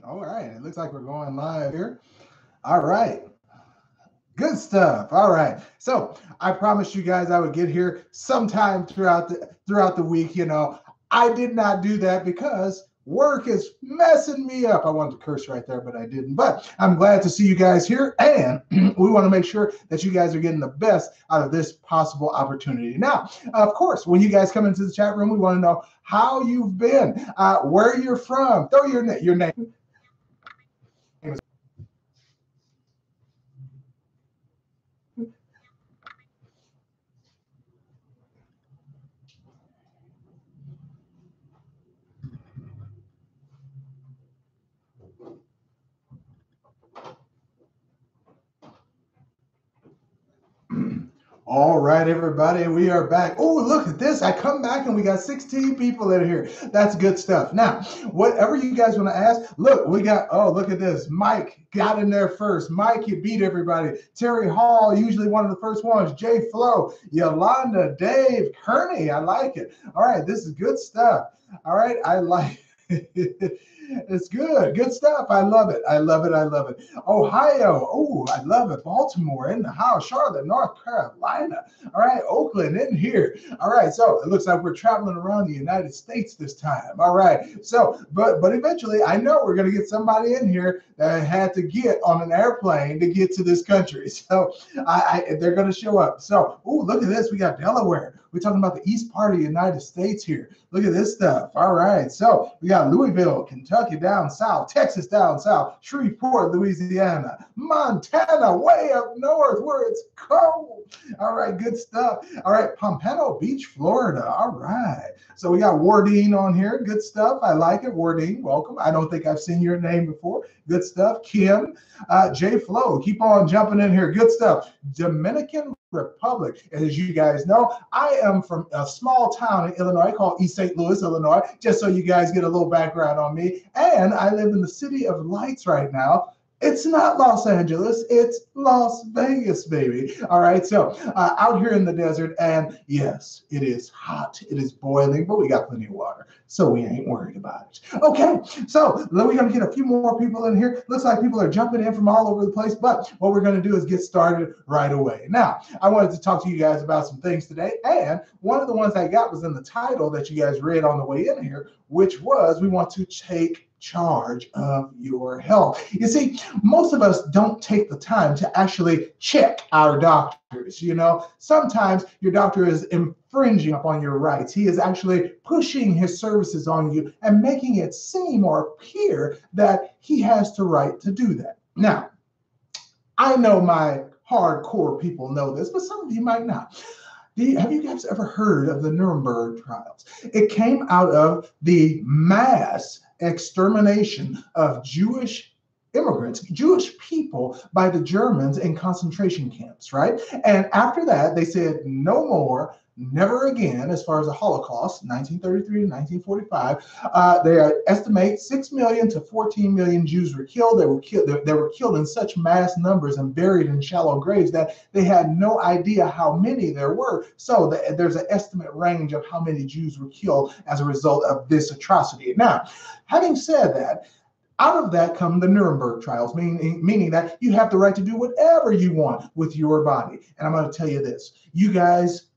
All right. It looks like we're going live here. All right. Good stuff. All right. So I promised you guys I would get here sometime throughout the week. I did not do that because work is messing me up. I wanted to curse right there, but I didn't. But I'm glad to see you guys here, and we want to make sure that you guys are getting the best out of this possible opportunity. Now, of course, when you guys come into the chat room, we want to know how you've been, where you're from. Throw your name. All right, everybody, we are back. Oh, look at this. I come back and we got 16 people in here. That's good stuff. Now, whatever you guys want to ask, look, look at this. Mike got in there first. Mike, you beat everybody. Terry Hall, usually one of the first ones. Jay Flo, Yolanda, Dave, Kearney. I like it. All right, this is good stuff. All right, I like it. It's good. Good stuff. I love it. I love it. I love it. Ohio. Oh, I love it. Baltimore in the house. Charlotte, North Carolina. All right. Oakland in here. All right. So it looks like we're traveling around the United States this time. All right. So, but eventually I know we're going to get somebody in here that had to get on an airplane to get to this country. So they're going to show up. So, oh, look at this. We got Delaware. We're talking about the east part of the United States here. Look at this stuff. All right. So we got Louisville, Kentucky down south, Texas down south, Shreveport, Louisiana, Montana way up north where it's cold. All right. Good stuff. All right. Pompano Beach, Florida. All right. So we got Wardine on here. Good stuff. I like it. Wardine, welcome. I don't think I've seen your name before. Good stuff. Kim, Jay Flo, keep on jumping in here. Good stuff. Dominican Republic. As you guys know, I am from a small town in Illinois called East St. Louis, Illinois, just so you guys get a little background on me. And I live in the city of lights right now. It's not Los Angeles, it's Las Vegas, baby. All right, so out here in the desert, and yes, it is hot, it is boiling, but we got plenty of water, so we ain't worried about it. Okay, so we're gonna get a few more people in here. Looks like people are jumping in from all over the place, but what we're gonna do is get started right away. Now, I wanted to talk to you guys about some things today, and one of the ones I got was in the title that you guys read on the way in here, which was we want to take charge of your health. You see, most of us don't take the time to actually check our doctors. Sometimes your doctor is infringing upon your rights. He is actually pushing his services on you and making it seem or appear that he has the right to do that. Now, I know my hardcore people know this, but some of you might not. Have you guys ever heard of the Nuremberg Trials? It came out of the mass extermination of Jewish immigrants, Jewish people by the Germans in concentration camps, right? And after that, they said no more, never again, as far as the Holocaust, 1933 to 1945. They estimate 6 million to 14 million Jews were killed. They were killed in such mass numbers and buried in shallow graves that they had no idea how many there were. So there's an estimate range of how many Jews were killed as a result of this atrocity. Now, having said that, out of that come the Nuremberg Trials, meaning that you have the right to do whatever you want with your body. And I'm going to tell you this, you guys,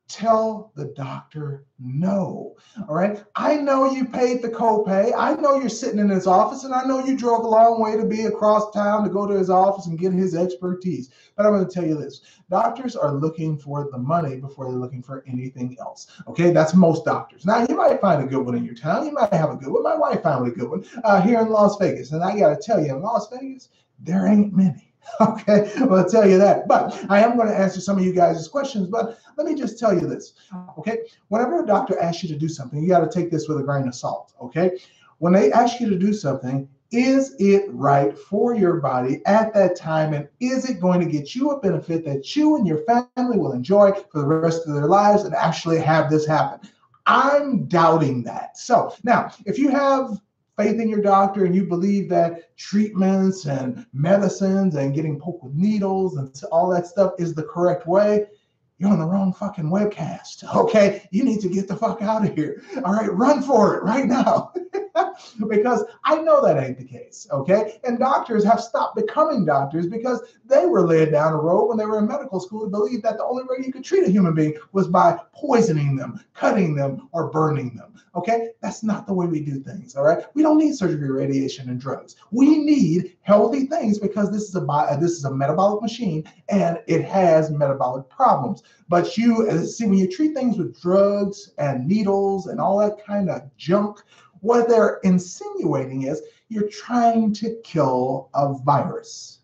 tell the doctor no. All right. I know you paid the copay. I know you're sitting in his office, and I know you drove a long way to be across town to go to his office and get his expertise. But I'm going to tell you this. Doctors are looking for the money before they're looking for anything else. Okay. That's most doctors. Now, you might find a good one in your town. You might have a good one. My wife found a good one here in Las Vegas. And I got to tell you, in Las Vegas, there ain't many. Okay, well, I'll tell you that. But I am going to answer some of you guys' questions. But let me just tell you this. Okay, whenever a doctor asks you to do something, you got to take this with a grain of salt. Okay, when they ask you to do something, is it right for your body at that time? And is it going to get you a benefit that you and your family will enjoy for the rest of their lives and actually have this happen? I'm doubting that. So now, if you have faith in your doctor and you believe that treatments and medicines and getting poked with needles and all that stuff is the correct way, you're on the wrong fucking webcast. Okay, you need to get the fuck out of here. All right, run for it right now. Because I know that ain't the case, okay? And doctors have stopped becoming doctors because they were led down a road when they were in medical school to believe that the only way you could treat a human being was by poisoning them, cutting them, or burning them, okay? That's not the way we do things, all right? We don't need surgery, radiation, and drugs. We need healthy things because this is a metabolic machine and it has metabolic problems. But you see, when you treat things with drugs and needles and all that kind of junk, what they're insinuating is you're trying to kill a virus,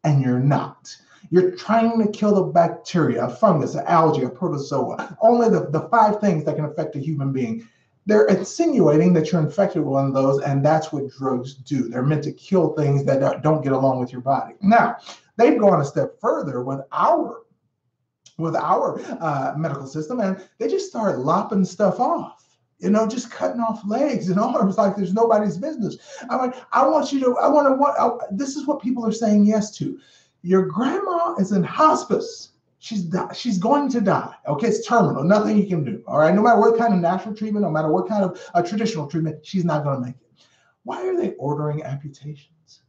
and you're not. You're trying to kill the bacteria, a fungus, an algae, a protozoa, only the 5 things that can affect a human being. They're insinuating that you're infected with one of those, and that's what drugs do. They're meant to kill things that don't get along with your body. Now, they've gone a step further with our medical system, and they just start lopping stuff off. Just cutting off legs and arms like there's nobody's business. I'm like, this is what people are saying yes to. Your grandma is in hospice. She's going to die. Okay, it's terminal. Nothing you can do. All right, no matter what kind of natural treatment, no matter what kind of traditional treatment, she's not going to make it. Why are they ordering amputations?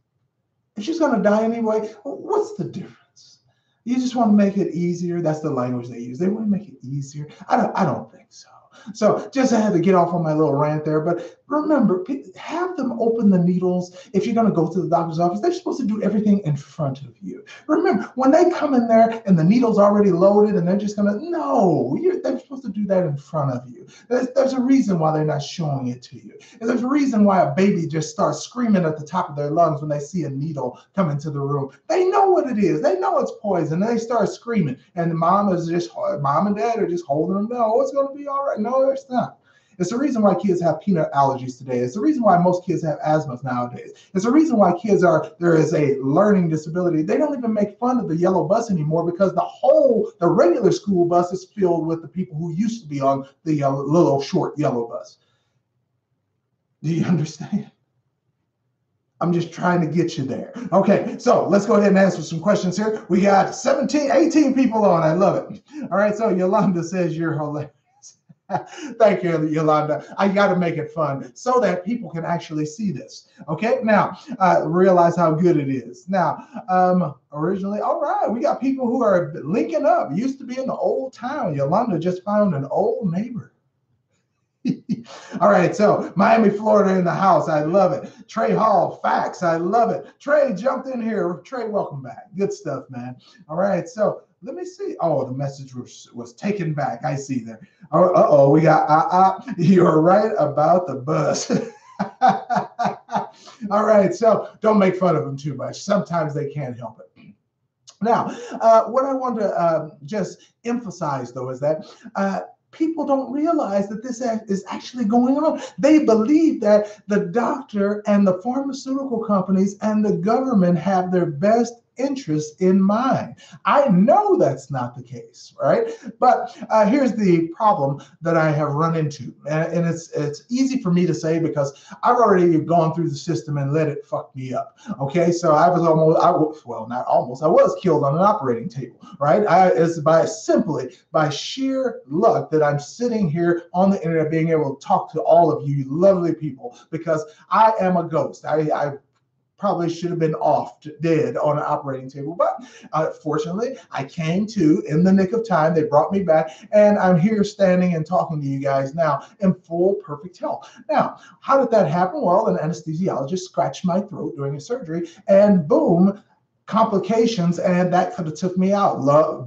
If she's going to die anyway, what's the difference? You just want to make it easier. That's the language they use. They want to make it easier. I don't think so. So just I had to get off on my little rant there, but remember, have them open the needles. If you're going to go to the doctor's office, they're supposed to do everything in front of you. Remember, when they come in there and the needle's already loaded and they're just going to, no, they're supposed to do that in front of you. There's a reason why they're not showing it to you. And there's a reason why a baby just starts screaming at the top of their lungs when they see a needle come into the room. They know what it is. They know it's poison. And they start screaming. And mom and dad are just holding them down. Oh, it's going to be all right. No, it's not. It's the reason why kids have peanut allergies today. It's the reason why most kids have asthma nowadays. It's the reason why there is a learning disability. They don't even make fun of the yellow bus anymore because the regular school bus is filled with the people who used to be on the little short yellow bus. Do you understand? I'm just trying to get you there. Okay, so let's go ahead and answer some questions here. We got 18 people on. I love it. All right, so Yolanda says you're hilarious. Thank you, Yolanda. I got to make it fun so that people can actually see this. Okay, now realize how good it is. Now, originally, all right, we got people who are linking up. Used to be in the old town. Yolanda just found an old neighbor. All right, so Miami, Florida in the house. I love it. Trey Hall, facts. I love it. Trey jumped in here. Trey, welcome back. Good stuff, man. All right, so let me see. Oh, the message was taken back. I see there. Uh-oh, we got, you're right about the bus. All right, so don't make fun of them too much. Sometimes they can't help it. Now, what I want to just emphasize, though, is that people don't realize that this is actually going on. They believe that the doctor and the pharmaceutical companies and the government have their best interests in mind. I know that's not the case, right? But here's the problem that I have run into, and it's easy for me to say because I've already gone through the system and let it fuck me up. Okay, so I was killed on an operating table, right? It's by sheer luck that I'm sitting here on the internet being able to talk to all of you lovely people because I am a ghost. I probably should have been dead on an operating table. But fortunately, I came to in the nick of time. They brought me back, and I'm here standing and talking to you guys now in full perfect health. Now, how did that happen? Well, an anesthesiologist scratched my throat during a surgery, and boom, complications, and that could have took me out.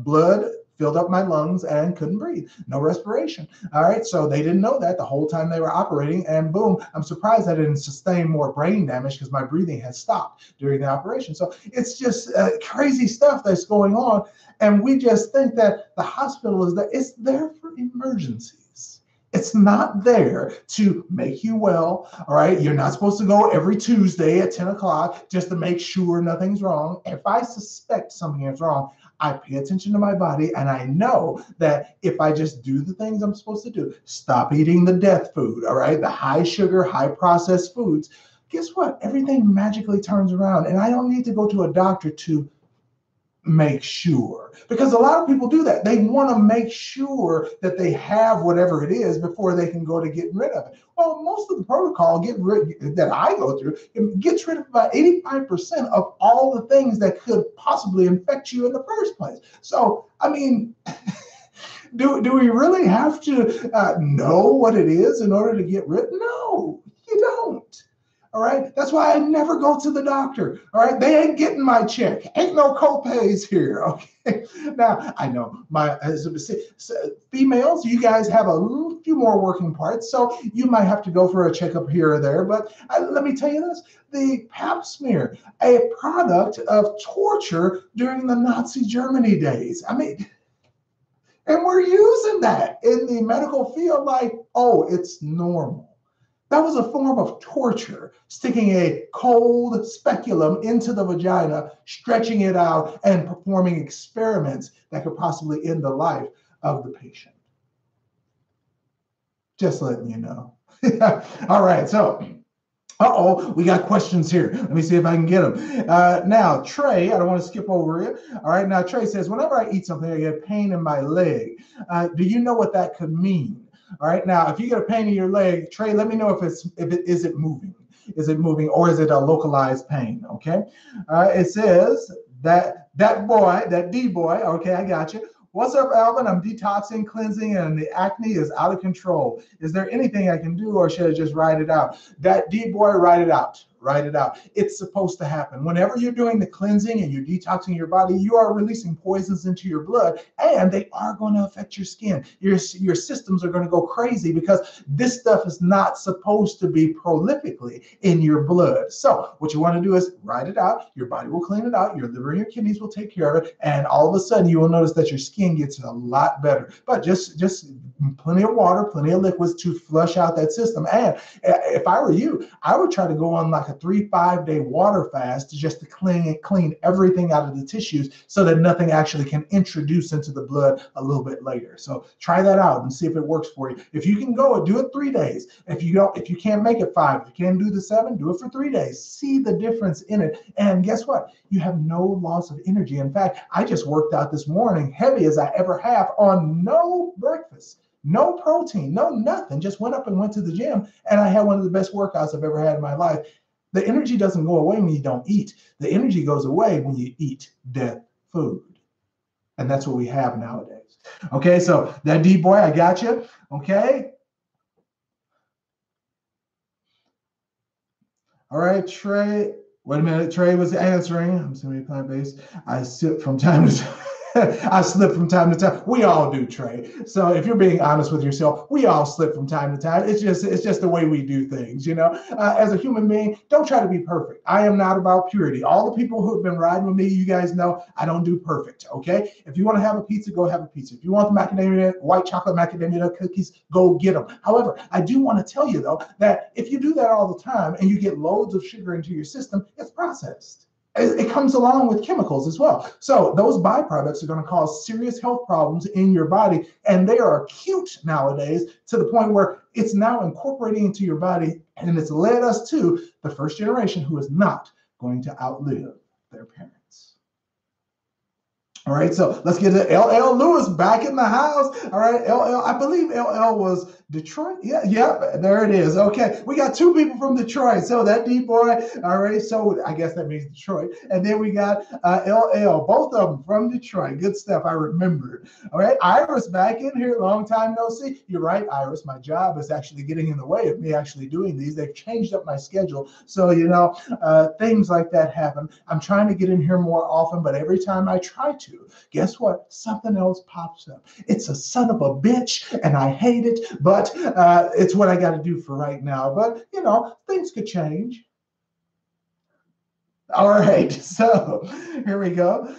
Blood filled up my lungs and couldn't breathe. No respiration. All right, so they didn't know that the whole time they were operating, and boom, I'm surprised I didn't sustain more brain damage because my breathing had stopped during the operation. So it's just crazy stuff that's going on, and we just think that the hospital it's there for emergencies. It's not there to make you well, all right? You're not supposed to go every Tuesday at 10 o'clock just to make sure nothing's wrong. If I suspect something is wrong, I pay attention to my body, and I know that if I just do the things I'm supposed to do, stop eating the death food, all right, the high sugar, high processed foods, guess what? Everything magically turns around, and I don't need to go to a doctor to make sure, because a lot of people do that. They want to make sure that they have whatever it is before they can go to getting rid of it. Well, most of the protocol that I go through, it gets rid of about 85% of all the things that could possibly infect you in the first place. So, I mean, do we really have to know what it is in order to get rid? No, you don't. All right. That's why I never go to the doctor. All right. They ain't getting my check. Ain't no co-pays here. Okay. Now, I know females, you guys have a few more working parts. So you might have to go for a checkup here or there. But let me tell you this, the pap smear, a product of torture during the Nazi Germany days. I mean, and we're using that in the medical field like, oh, it's normal. That was a form of torture, sticking a cold speculum into the vagina, stretching it out, and performing experiments that could possibly end the life of the patient. Just letting you know. All right, so we got questions here. Let me see if I can get them. Now, Trey, I don't want to skip over it. All right, now Trey says, whenever I eat something, I get pain in my leg. Do you know what that could mean? All right, now, if you get a pain in your leg, Trey, let me know is it moving? Is it moving, or is it a localized pain? Okay, it says that D boy. Okay, I got you. What's up, Alvin? I'm detoxing, cleansing, and the acne is out of control. Is there anything I can do, or should I just ride it out? That D boy, ride it out. Write it out. It's supposed to happen. Whenever you're doing the cleansing and you're detoxing your body, you are releasing poisons into your blood, and they are going to affect your skin. Your systems are going to go crazy because this stuff is not supposed to be prolifically in your blood. So what you want to do is write it out. Your body will clean it out. Your liver and your kidneys will take care of it. And all of a sudden you will notice that your skin gets a lot better. But just plenty of water, plenty of liquids to flush out that system. And if I were you, I would try to go on like a 3-5 day water fast just to clean everything out of the tissues so that nothing actually can introduce into the blood a little bit later. So try that out and see if it works for you. If you can go, do it 3 days. If you can't make it 5, if you can't do the 7, do it for 3 days. See the difference in it. And guess what? You have no loss of energy. In fact, I just worked out this morning, heavy as I ever have, on no breakfast. No protein, no nothing. Just went up and went to the gym, and I had one of the best workouts I've ever had in my life. The energy doesn't go away when you don't eat. The energy goes away when you eat death food. And that's what we have nowadays. Okay, so that D boy, I got you. Okay. All right, Trey. Wait a minute. Trey was answering. I'm assuming plant-based. I sip from time to time. I slip from time to time. We all do, Trey. So if you're being honest with yourself, we all slip from time to time. It's just the way we do things, you know. As a human being, don't try to be perfect. I am not about purity. All the people who have been riding with me, you guys know I don't do perfect, okay? If you want to have a pizza, go have a pizza. If you want the white chocolate macadamia nut cookies, go get them. However, I do want to tell you, though, that if you do that all the time and you get loads of sugar into your system, it's processed. It comes along with chemicals as well. So those byproducts are going to cause serious health problems in your body, and they are acute nowadays to the point where it's now incorporating into your body, and it's led us to the first generation who is not going to outlive their parents. All right, so let's get to LL Lewis back in the house. All right, LL, I believe LL was Detroit. Yeah, there it is. Okay, we got 2 people from Detroit. So that D boy, all right, so I guess that means Detroit. And then we got LL, both of them from Detroit. Good stuff, I remembered. All right, Iris back in here, long time no see. You're right, Iris, my job is actually getting in the way of me actually doing these. They've changed up my schedule. So, you know, things like that happen. I'm trying to get in here more often, but every time I try to, guess what? Something else pops up. It's a son of a bitch, and I hate it, but it's what I got to do for right now. But, you know, things could change. All right, so here we go.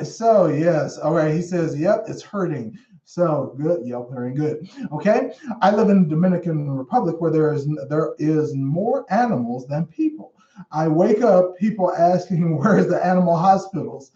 So, yes, all right, he says, yep, it's hurting. So good, yep, very good. Okay, I live in the Dominican Republic where there is more animals than people. I wake up, people asking, where's the animal hospitals?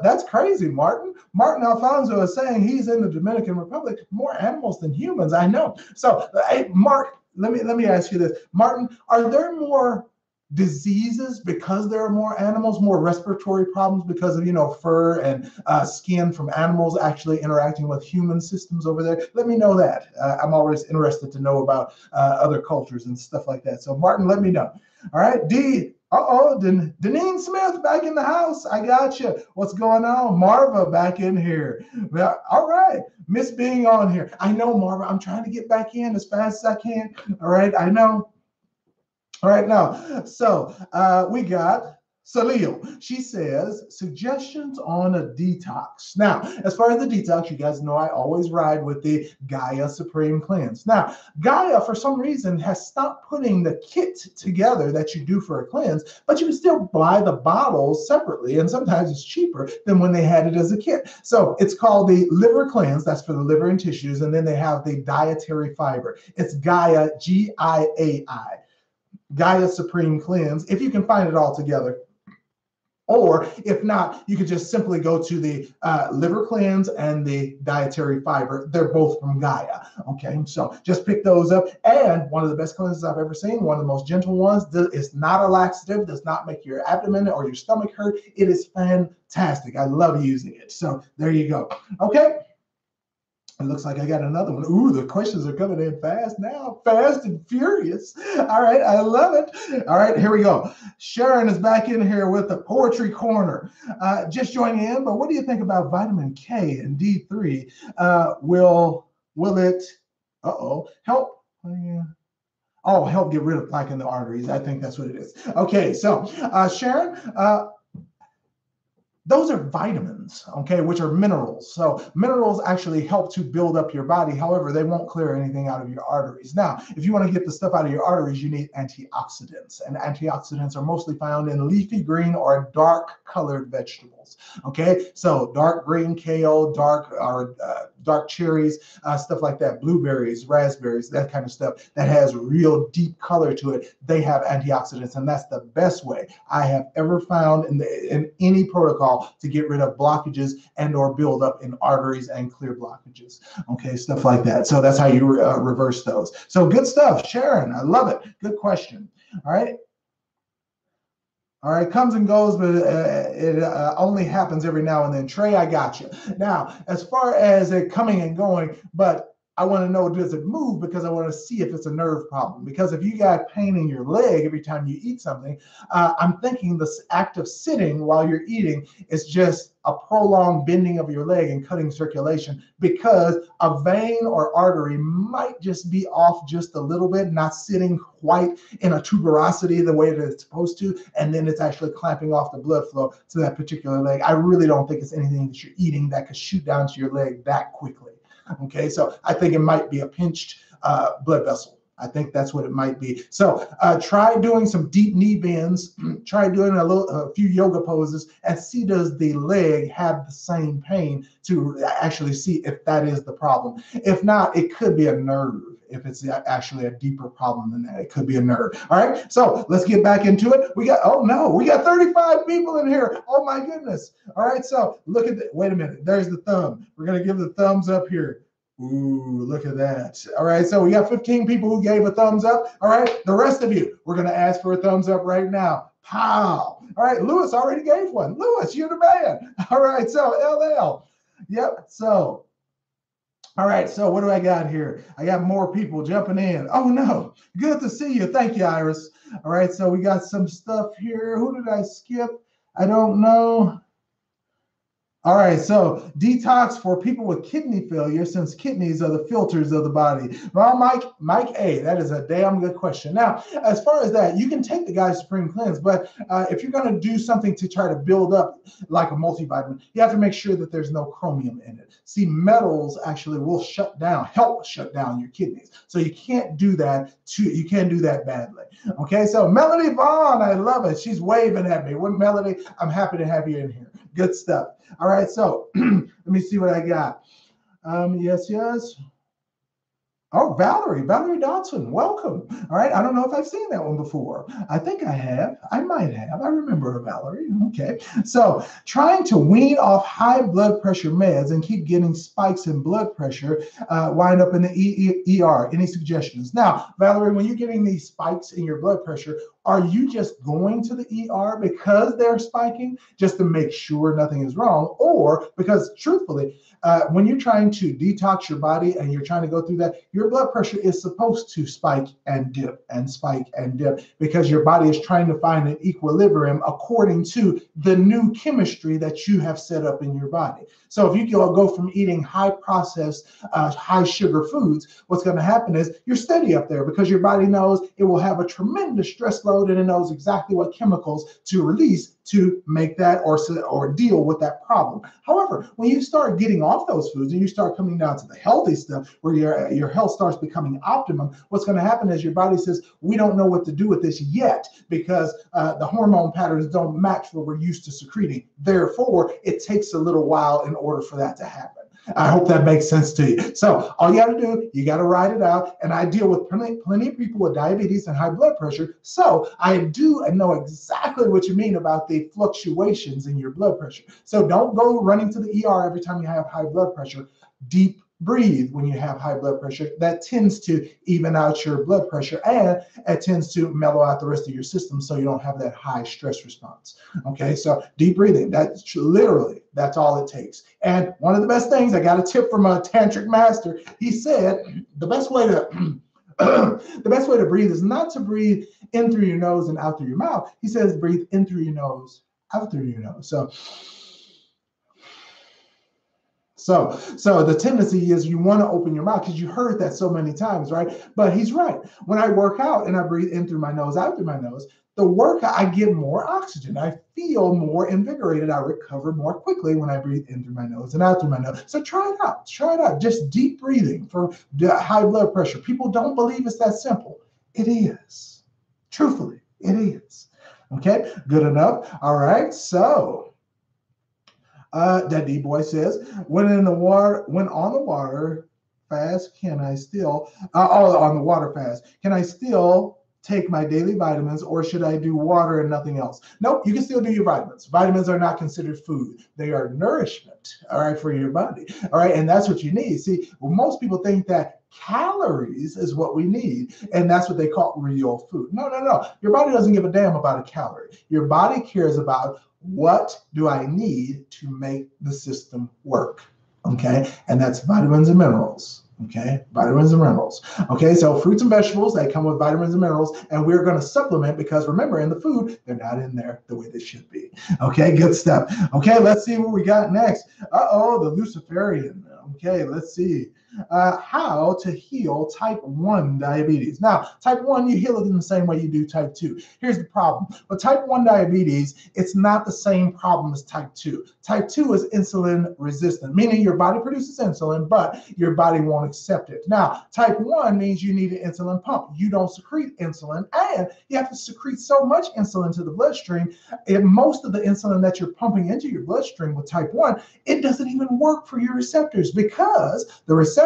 That's crazy, Martin. Martin Alfonso is saying he's in the Dominican Republic, more animals than humans, I know. So, hey, Mark, let me ask you this. Martin, are there more diseases because there are more animals, more respiratory problems because of, fur and skin from animals actually interacting with human systems over there? Let me know that. I'm always interested to know about other cultures and stuff like that. So Martin, let me know. All right, Deneen Smith back in the house. I got you. What's going on? Marva back in here. Well, all right, miss being on here. I know, Marva. I'm trying to get back in as fast as I can. All right, I know. All right, now, so we got Salil. She says, suggestions on a detox. Now, as far as the detox, you guys know I always ride with the Gaia Supreme Cleanse. Now, Gaia, for some reason, has stopped putting the kit together that you do for a cleanse, but you can still buy the bottles separately, and sometimes it's cheaper than when they had it as a kit. So it's called the Liver Cleanse. That's for the liver and tissues, and then they have the Dietary Fiber. It's Gaia, G-I-A-I. Gaia Supreme Cleanse, if you can find it all together. Or if not, you could just simply go to the Liver Cleanse and the Dietary Fiber. They're both from Gaia. Okay, so just pick those up. And one of the best cleanses I've ever seen, one of the most gentle ones, it's not a laxative, does not make your abdomen or your stomach hurt. It is fantastic. I love using it. So there you go. Okay. It looks like I got another one. Ooh, the questions are coming in fast now. Fast and furious. All right, I love it. All right, here we go. Sharon is back in here with the Poetry Corner. Just joining in, but what do you think about vitamin K and D3? Will it, help? Help get rid of plaque in the arteries. I think that's what it is. Okay, so Sharon, those are vitamins, okay, which are minerals. So minerals actually help to build up your body. However, they won't clear anything out of your arteries. Now, if you want to get the stuff out of your arteries, you need antioxidants. And antioxidants are mostly found in leafy green or dark colored vegetables. Okay, so dark green kale, dark cherries, stuff like that, blueberries, raspberries, that kind of stuff that has real deep color to it. They have antioxidants, and that's the best way I have ever found in any protocol to get rid of blockages and or build up in arteries and clear blockages. Okay, stuff like that. So that's how you reverse those. So good stuff, Sharon. I love it. Good question. All right. All right, comes and goes, but it only happens every now and then. Trey, I got you. Now, as far as it coming and going, but I want to know, does it move? Because I want to see if it's a nerve problem. Because if you got pain in your leg every time you eat something, I'm thinking the act of sitting while you're eating is just a prolonged bending of your leg and cutting circulation, because a vein or artery might just be off just a little bit, not sitting quite in a tuberosity the way that it's supposed to, and then it's actually clamping off the blood flow to that particular leg. I really don't think it's anything that you're eating that could shoot down to your leg that quickly. Okay, so I think it might be a pinched blood vessel. I think that's what it might be. So try doing some deep knee bends. Try doing a few yoga poses and see, does the leg have the same pain, to actually see if that is the problem. If not, it could be a nerve. If it's actually a deeper problem than that, it could be a nerve. All right, so let's get back into it. We got 35 people in here. Oh my goodness. All right, so look at wait a minute. There's the thumb. We're gonna give the thumbs up here. Ooh, look at that. All right, so we got 15 people who gave a thumbs up. All right, the rest of you, we're gonna ask for a thumbs up right now. Pow. All right, Lewis already gave one. Lewis, you're the man. All right, so LL. Yep, so. All right, so what do I got here? I got more people jumping in. Oh no, good to see you. Thank you, Iris. All right, so we got some stuff here. Who did I skip? I don't know. All right, so detox for people with kidney failure, since kidneys are the filters of the body. Well, Mike A, that is a damn good question. Now, as far as that, you can take the Gaia Supreme Cleanse, but if you're going to do something to try to build up like a multivitamin, you have to make sure that there's no chromium in it. See, metals actually will help shut down your kidneys. So you can't do that you can't do that badly. Okay, so Melody Vaughn, I love it. She's waving at me. Well, Melody, I'm happy to have you in here. Good stuff. All right, so let me see what I got. Yes. Oh, Valerie Dodson, welcome. All right, I don't know if I've seen that one before. I think I have. I might have. I remember a Valerie. Okay. So, trying to wean off high blood pressure meds and keep getting spikes in blood pressure, wind up in the ER. Any suggestions? Now, Valerie, when you're getting these spikes in your blood pressure, are you just going to the ER because they're spiking, just to make sure nothing is wrong? Or because, truthfully, when you're trying to detox your body and you're trying to go through that, your blood pressure is supposed to spike and dip and spike and dip because your body is trying to find an equilibrium according to the new chemistry that you have set up in your body. So if you go from eating high processed, high sugar foods, what's going to happen is you're steady up there because your body knows it will have a tremendous stress load and it knows exactly what chemicals to release to make that or deal with that problem. However, when you start getting off those foods and you start coming down to the healthy stuff where your health starts becoming optimum, what's going to happen is your body says, we don't know what to do with this yet because the hormone patterns don't match what we're used to secreting. Therefore, it takes a little while in order for that to happen. I hope that makes sense to you. So all you got to do, you got to ride it out. And I deal with plenty of people with diabetes and high blood pressure. So I know exactly what you mean about the fluctuations in your blood pressure. So don't go running to the ER every time you have high blood pressure. Deep breathe when you have high blood pressure. That tends to even out your blood pressure and it tends to mellow out the rest of your system so you don't have that high stress response. Okay, so deep breathing, that's all it takes. And one of the best things, I got a tip from a tantric master. He said the best way to breathe is not to breathe in through your nose and out through your mouth. He says breathe in through your nose, out through your nose. So the tendency is you want to open your mouth because you heard that so many times, right? But he's right. When I work out and I breathe in through my nose, out through my nose, the workout, I get more oxygen. I feel more invigorated. I recover more quickly when I breathe in through my nose and out through my nose. So try it out. Try it out. Just deep breathing for high blood pressure. People don't believe it's that simple. It is. Truthfully, it is. Okay, good enough. All right, so that D boy says, when on the water fast, can I still, on the water fast, can I still take my daily vitamins or should I do water and nothing else? Nope, you can still do your vitamins. Vitamins are not considered food. They are nourishment, all right, for your body. All right, and that's what you need. See, well, most people think that calories is what we need, and that's what they call real food. No. Your body doesn't give a damn about a calorie. Your body cares about what do I need to make the system work? Okay, and that's vitamins and minerals. Okay, vitamins and minerals. Okay, so fruits and vegetables, they come with vitamins and minerals, and we're going to supplement because remember, in the food, they're not in there the way they should be. Okay, good stuff. Okay, let's see what we got next. The Luciferian. Okay, let's see. How to heal type 1 diabetes. Now, type 1, you heal it in the same way you do type 2. Here's the problem. With type 1 diabetes, it's not the same problem as type 2. Type 2 is insulin resistant, meaning your body produces insulin, but your body won't accept it. Now, type 1 means you need an insulin pump. You don't secrete insulin, and you have to secrete so much insulin to the bloodstream. Most of the insulin that you're pumping into your bloodstream with type 1, it doesn't even work for your receptors because the receptors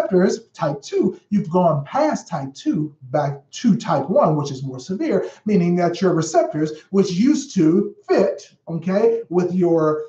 type 2, you've gone past type 2 back to type 1, which is more severe, meaning that your receptors, which used to fit, okay, with your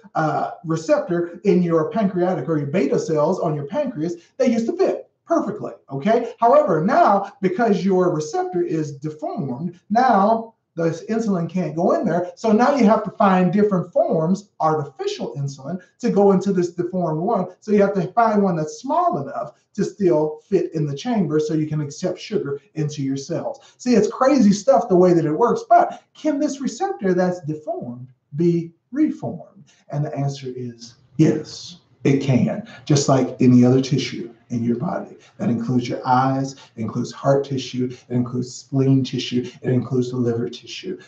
receptor in your pancreatic or your beta cells on your pancreas, they used to fit perfectly, okay? However, now, because your receptor is deformed, now the insulin can't go in there. So now you have to find different forms, artificial insulin, to go into this deformed one. So you have to find one that's small enough to still fit in the chamber so you can accept sugar into your cells. See, it's crazy stuff the way that it works, but can this receptor that's deformed be reformed? And the answer is yes, it can, just like any other tissue in your body. That includes your eyes, it includes heart tissue, it includes spleen tissue, it includes the liver tissue.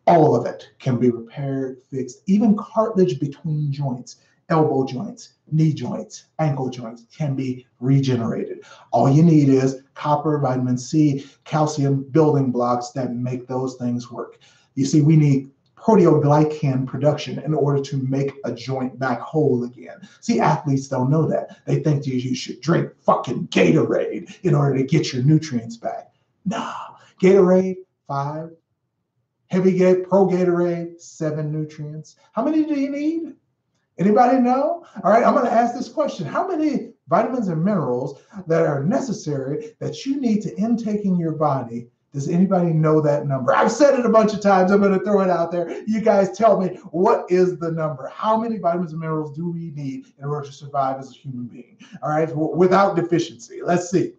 All of it can be repaired, fixed, even cartilage between joints, elbow joints, knee joints, ankle joints can be regenerated. All you need is copper, vitamin C, calcium, building blocks that make those things work. You see, we need proteoglycan production in order to make a joint back whole again. See, athletes don't know that. They think you should drink fucking Gatorade in order to get your nutrients back. No, Gatorade, 5. Pro Gatorade, 7 nutrients. How many do you need? Anybody know? All right, I'm going to ask this question. How many vitamins and minerals that are necessary that you need to intake in your body? Does anybody know that number? I've said it a bunch of times. I'm going to throw it out there. You guys tell me, what is the number? How many vitamins and minerals do we need in order to survive as a human being? All right, without deficiency. Let's see.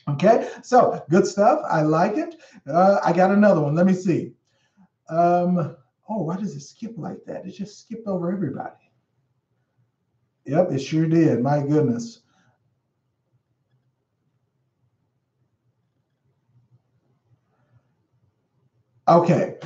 Okay, so good stuff. I like it. I got another one. Let me see. Oh, why does it skip like that? It just skipped over everybody. Yep, it sure did. My goodness. Okay.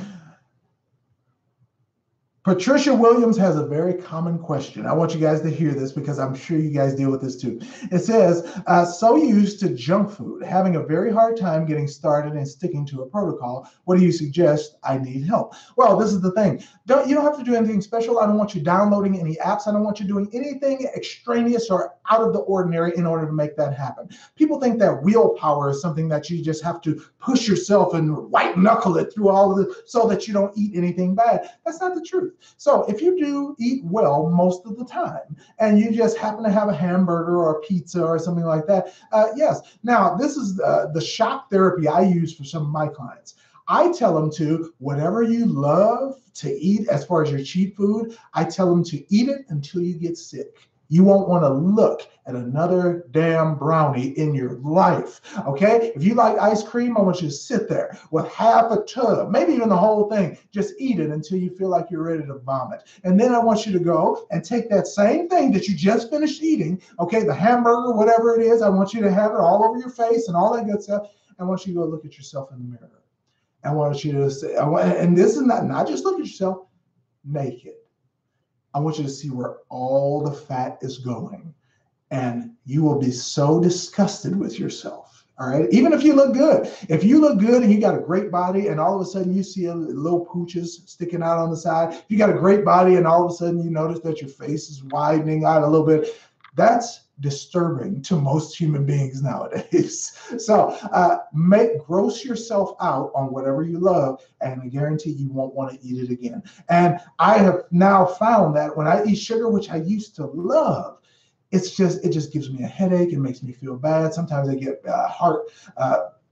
Patricia Williams has a very common question. I want you guys to hear this because I'm sure you guys deal with this too. It says, so used to junk food, having a very hard time getting started and sticking to a protocol. What do you suggest? I need help. Well, this is the thing. You don't have to do anything special. I don't want you downloading any apps. I don't want you doing anything extraneous or out of the ordinary in order to make that happen. People think that willpower is something that you just have to push yourself and white knuckle it through all of it so that you don't eat anything bad. That's not the truth. So if you do eat well most of the time and you just happen to have a hamburger or a pizza or something like that, yes. Now, this is the shock therapy I use for some of my clients. I tell them to, whatever you love to eat as far as your cheat food, I tell them to eat it until you get sick. You won't want to look at another damn brownie in your life, okay? If you like ice cream, I want you to sit there with half a tub, maybe even the whole thing. Just eat it until you feel like you're ready to vomit. And then I want you to go and take that same thing that you just finished eating, okay, the hamburger, whatever it is, I want you to have it all over your face and all that good stuff. I want you to go look at yourself in the mirror. I want you to say, and this is not just look at yourself naked. I want you to see where all the fat is going, and you will be so disgusted with yourself. All right. Even if you look good, and you got a great body and all of a sudden you see a little pooches sticking out on the side, if you got a great body and all of a sudden you notice that your face is widening out a little bit, that's disturbing to most human beings nowadays. So gross yourself out on whatever you love, and I guarantee you won't want to eat it again. And I have now found that when I eat sugar, which I used to love, it just gives me a headache and makes me feel bad. Sometimes I get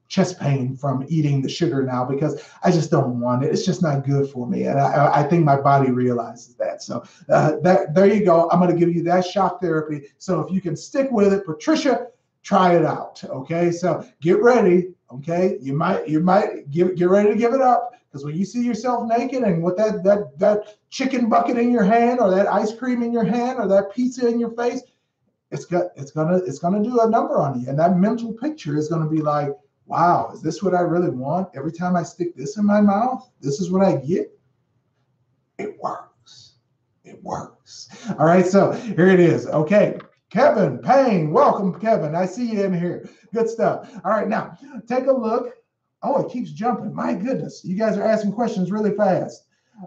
chest pain from eating the sugar now because I just don't want it. It's just not good for me. And I think my body realizes that. So there you go. I'm going to give you that shock therapy. So if you can stick with it, Patricia, try it out. Okay. So get ready. Okay. You might get ready to give it up, because when you see yourself naked and with that chicken bucket in your hand or that ice cream in your hand or that pizza in your face, it's gonna do a number on you. And that mental picture is going to be like, wow, is this what I really want? Every time I stick this in my mouth, this is what I get? It works. It works. All right, so here it is. Okay, Kevin Payne, welcome, Kevin. I see you in here. Good stuff. All right, now take a look. Oh, it keeps jumping. My goodness, you guys are asking questions really fast.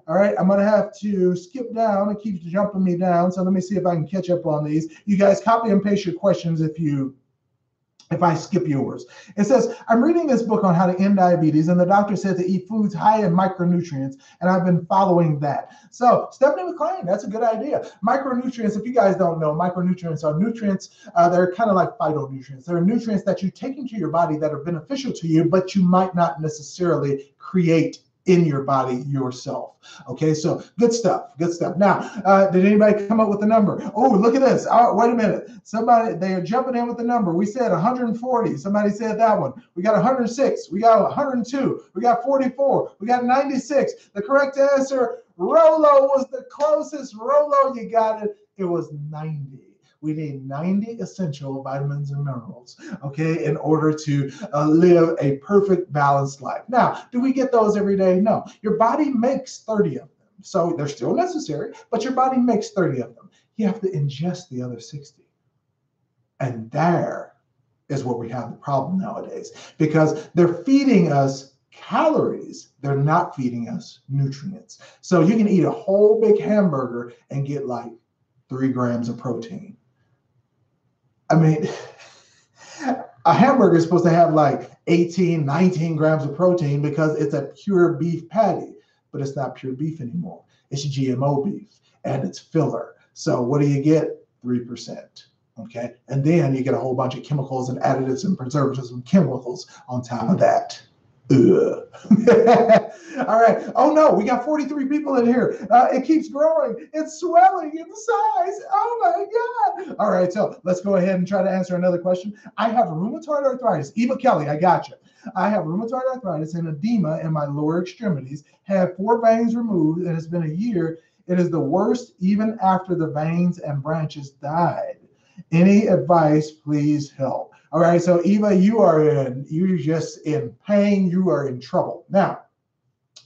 All right, I'm going to have to skip down. It keeps jumping me down, so let me see if I can catch up on these. You guys copy and paste your questions if I skip yours. It says, I'm reading this book on how to end diabetes, and the doctor said to eat foods high in micronutrients, and I've been following that. So, Stephanie McLean, that's a good idea. Micronutrients, if you guys don't know, micronutrients are nutrients. They're kind of like phytonutrients. They're nutrients that you take into your body that are beneficial to you, but you might not necessarily create in your body yourself. Okay, so good stuff. Now, did anybody come up with the number? Oh, look at this. Oh, wait a minute. They are jumping in with the number. We said 140. Somebody said that one. We got 106. We got 102. We got 44. We got 96. The correct answer, Rolo, was the closest. Rolo, you got it. It was 90. We need 90 essential vitamins and minerals, okay, in order to live a perfect balanced life. Now, do we get those every day? No. Your body makes 30 of them. So they're still necessary, but your body makes 30 of them. You have to ingest the other 60. And there is where we have the problem nowadays, because they're feeding us calories, they're not feeding us nutrients. So you can eat a whole big hamburger and get like 3 grams of protein. I mean, a hamburger is supposed to have like 18, 19 grams of protein because it's a pure beef patty, but it's not pure beef anymore. It's GMO beef and it's filler. So what do you get? 3%. Okay. And then you get a whole bunch of chemicals and additives and preservatives and chemicals on top of that. Ugh. All right. Oh no, we got 43 people in here. It keeps growing. It's swelling in size. Oh my God. All right. So let's go ahead and try to answer another question. I have rheumatoid arthritis. Eva Kelly, I got you. I have rheumatoid arthritis and edema in my lower extremities. Had 4 veins removed, and it's been a year. It is the worst even after the veins and branches died. Any advice, please help. All right, so Eva, you're just in pain. You are in trouble. Now,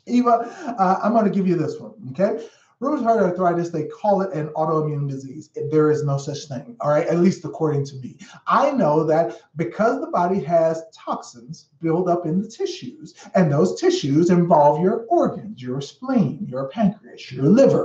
Eva, I'm going to give you this one, okay? Rheumatoid arthritis, they call it an autoimmune disease. There is no such thing, all right, at least according to me. I know that because the body has toxins build up in the tissues, and those tissues involve your organs, your spleen, your pancreas, your liver.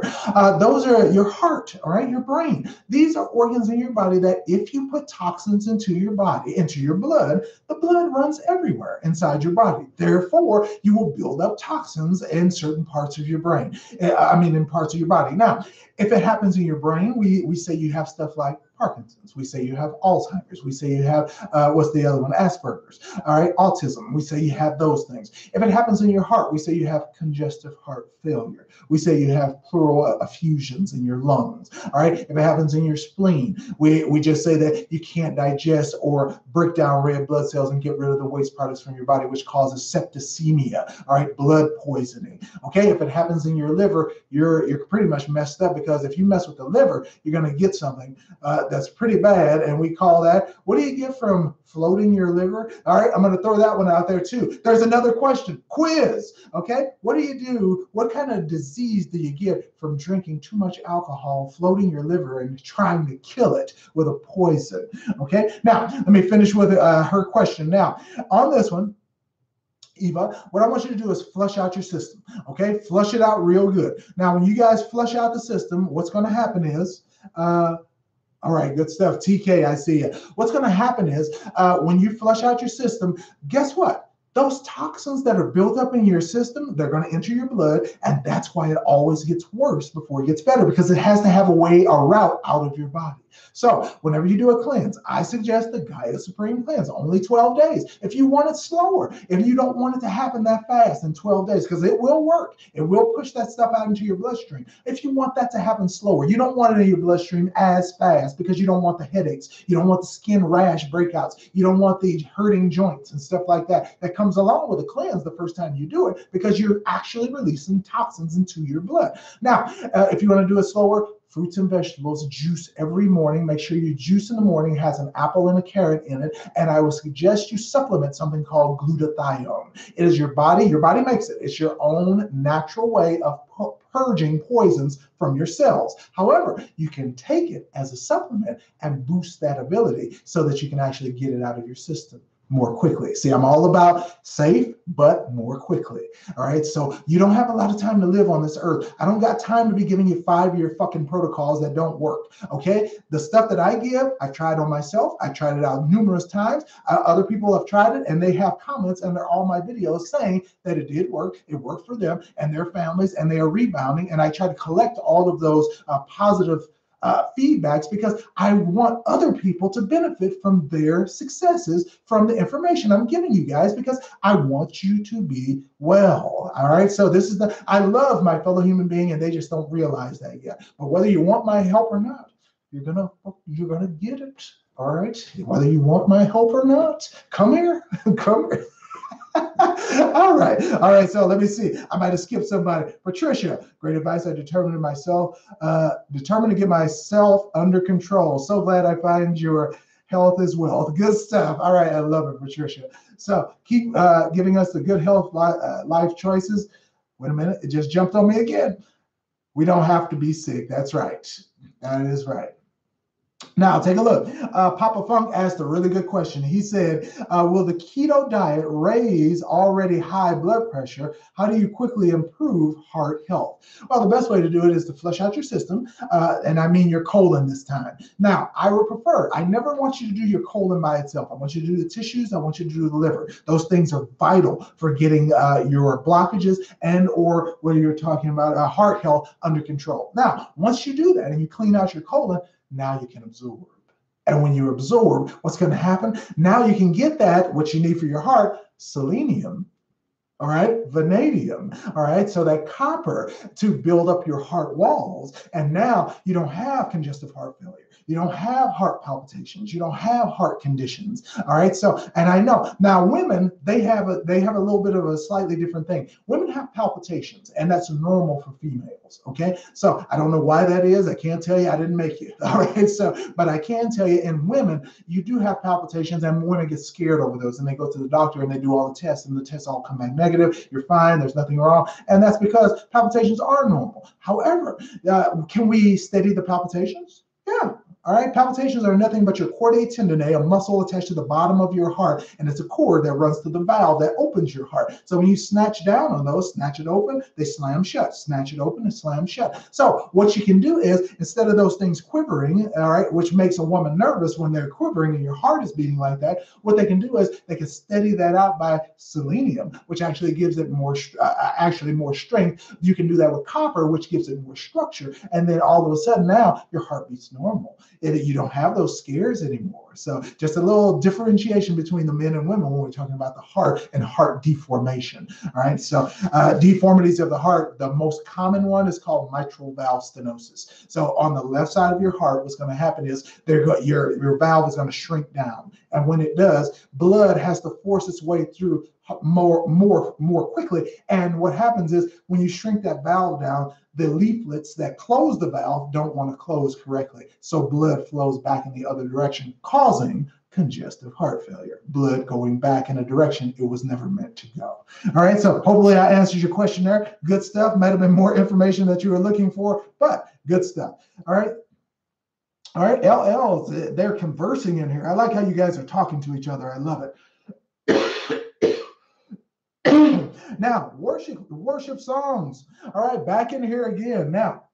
Those are your heart, all right, your brain. These are organs in your body that if you put toxins into your body, into your blood, the blood runs everywhere inside your body. Therefore, you will build up toxins in certain parts of your brain. In parts of your body. Now, if it happens in your brain, we say you have stuff like Parkinson's. We say you have Alzheimer's. We say you have, what's the other one? Asperger's. All right, autism. We say you have those things. If it happens in your heart, we say you have congestive heart failure. We say you have pleural effusions in your lungs. All right, if it happens in your spleen, we just say that you can't digest or break down red blood cells and get rid of the waste products from your body, which causes septicemia. All right, blood poisoning. Okay, if it happens in your liver, you're pretty much messed up, because if you mess with the liver, you're going to get something that's pretty bad, and we call that, what do you get from floating your liver? All right, I'm going to throw that one out there too. There's another question, quiz, okay? What do you do? What kind of disease do you get from drinking too much alcohol, floating your liver, and trying to kill it with a poison? Okay, now let me finish with her question. Now, on this one, Eva, what I want you to do is flush out your system, okay? Flush it out real good. Now, when you guys flush out the system, what's going to happen is, all right, good stuff. TK, I see you. What's going to happen is when you flush out your system, guess what? Those toxins that are built up in your system, they're going to enter your blood, and that's why it always gets worse before it gets better, because it has to have a route out of your body. So whenever you do a cleanse, I suggest the Gaia Supreme cleanse, only 12 days. If you want it slower, if you don't want it to happen that fast in 12 days, because it will work, it will push that stuff out into your bloodstream. If you want that to happen slower, you don't want it in your bloodstream as fast, because you don't want the headaches, you don't want the skin rash breakouts, you don't want the hurting joints and stuff like that. That comes along with a cleanse the first time you do it, because you're actually releasing toxins into your blood. Now, if you want to do it slower, fruits and vegetables, juice every morning. Make sure your juice in the morning has an apple and a carrot in it. And I would suggest you supplement something called glutathione. It is your body makes it. It's your own natural way of purging poisons from your cells. However, you can take it as a supplement and boost that ability so that you can actually get it out of your system more quickly. See, I'm all about safe, but more quickly. All right. So you don't have a lot of time to live on this earth. I don't got time to be giving you 5-year fucking protocols that don't work. Okay. The stuff that I give, I've tried on myself. I've tried it out numerous times. Other people have tried it, and they have comments under all my videos saying that it did work. It worked for them and their families, and they are rebounding. And I try to collect all of those positive feedbacks, because I want other people to benefit from their successes from the information I'm giving you guys, because I want you to be well. All right. So this is I love my fellow human being, and they just don't realize that yet. But whether you want my help or not, you're gonna get it. All right. Whether you want my help or not, come here. Come here. All right. So let me see. I might have skipped somebody. Patricia, great advice. I determined to get myself under control. So glad I find your health as well. Good stuff. All right. I love it, Patricia. So keep giving us the good health life choices. Wait a minute. It just jumped on me again. We don't have to be sick. That's right. That is right. Now, take a look. Papa Funk asked a really good question. He said, will the keto diet raise already high blood pressure? How do you quickly improve heart health? Well, the best way to do it is to flush out your system, and I mean your colon this time. Now, I would prefer, I never want you to do your colon by itself. I want you to do the tissues. I want you to do the liver. Those things are vital for getting your blockages and or whether you're talking about heart health under control. Now, once you do that and you clean out your colon, now you can absorb. And when you absorb, what's going to happen? Now you can get that, what you need for your heart, selenium, all right, vanadium, all right, so that copper to build up your heart walls. And now you don't have congestive heart failure. You don't have heart palpitations. You don't have heart conditions. All right. So, and I know now women, they have a little bit of a slightly different thing. Women have palpitations, and that's normal for females. Okay. So I don't know why that is. I can't tell you. I didn't make you. All right. So, but I can tell you in women, you do have palpitations, and women get scared over those, and they go to the doctor and they do all the tests, and the tests all come back negative. You're fine. There's nothing wrong. And that's because palpitations are normal. However, can we steady the palpitations? Yeah. All right, palpitations are nothing but your chordae tendineae, a muscle attached to the bottom of your heart, and it's a cord that runs to the valve that opens your heart. So when you snatch down on those, snatch it open, they slam shut. Snatch it open and slam shut. So what you can do is, instead of those things quivering, all right, which makes a woman nervous when they're quivering and your heart is beating like that, what they can do is they can steady that out by selenium, which actually gives it more strength. You can do that with copper, which gives it more structure, and then all of a sudden now your heart beats normal. You don't have those scares anymore. So just a little differentiation between the men and women when we're talking about the heart and heart deformation. All right. So deformities of the heart, the most common one is called mitral valve stenosis. So on the left side of your heart, what's going to happen is your valve is going to shrink down. And when it does, blood has to force its way through more quickly. And what happens is when you shrink that valve down, the leaflets that close the valve don't want to close correctly. So blood flows back in the other direction, causing congestive heart failure. Blood going back in a direction it was never meant to go. All right, so hopefully I answered your question there. Good stuff. Might have been more information that you were looking for, but good stuff. All right. All right, LLs, they're conversing in here. I like how you guys are talking to each other. I love it. Now, worship songs. All right, back in here again. Now,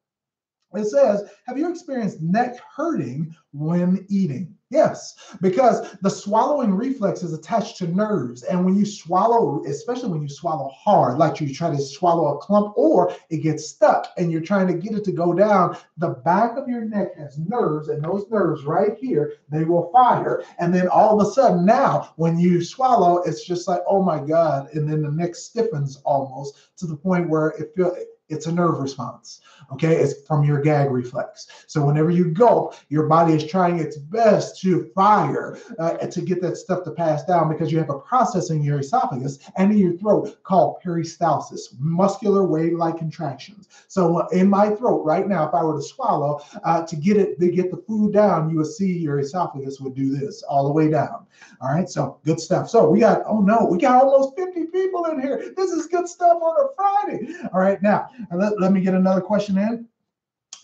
it says, have you experienced neck hurting when eating? Yes, because the swallowing reflex is attached to nerves. And when you swallow, especially when you swallow hard, like you try to swallow a clump or it gets stuck and you're trying to get it to go down, the back of your neck has nerves, and those nerves right here, they will fire. And then all of a sudden now, when you swallow, it's just like, oh my God. And then the neck stiffens almost to the point where it's a nerve response. Okay, it's from your gag reflex. So whenever you gulp, your body is trying its best to fire to get that stuff to pass down, because you have a process in your esophagus and in your throat called peristalsis, muscular wave-like contractions. So in my throat right now, if I were to swallow to get the food down, you would see your esophagus would do this all the way down. All right, so good stuff. So we got almost 50 people in here. This is good stuff on a Friday. All right, now let me get another question in.